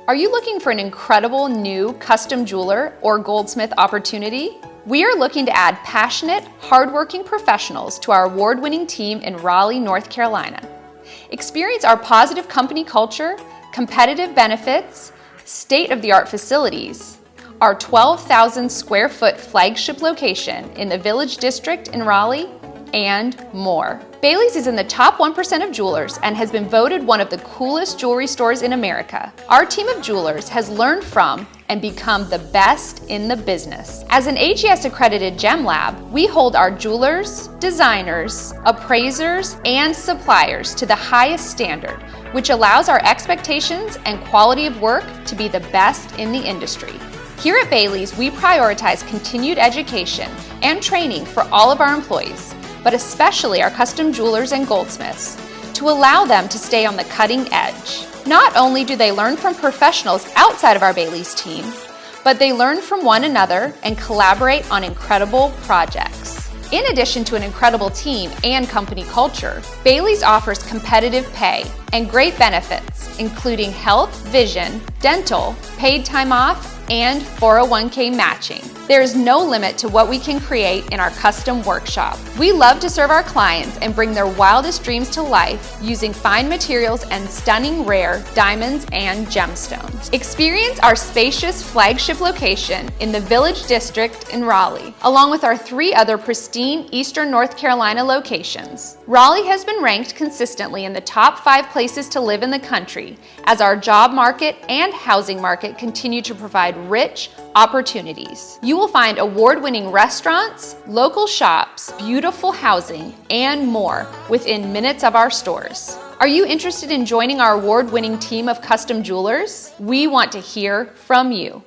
Are you looking for an incredible new custom jeweler or goldsmith opportunity? We are looking to add passionate, hardworking professionals to our award-winning team in Raleigh, North Carolina. Experience our positive company culture, competitive benefits, state-of-the-art facilities, our 12,000 square foot flagship location in the Village District in Raleigh, and more. Bailey's is in the top 1% of jewelers and has been voted one of the coolest jewelry stores in America. Our team of jewelers has learned from and become the best in the business. As an AGS accredited gem lab, we hold our jewelers, designers, appraisers, and suppliers to the highest standard, which allows our expectations and quality of work to be the best in the industry. Here at Bailey's, we prioritize continued education and training for all of our employees, but especially our custom jewelers and goldsmiths, to allow them to stay on the cutting edge. Not only do they learn from professionals outside of our Bailey's team, but they learn from one another and collaborate on incredible projects. In addition to an incredible team and company culture, Bailey's offers competitive pay and great benefits, including health, vision, dental, paid time off, and 401k matching. There is no limit to what we can create in our custom workshop. We love to serve our clients and bring their wildest dreams to life using fine materials and stunning rare diamonds and gemstones. Experience our spacious flagship location in the Village District in Raleigh, along with our 3 other pristine Eastern North Carolina locations. Raleigh has been ranked consistently in the top 5 places to live in the country as our job market and housing market continue to provide rich opportunities. You will find award-winning restaurants, local shops, beautiful housing, and more within minutes of our stores. Are you interested in joining our award-winning team of custom jewelers? We want to hear from you.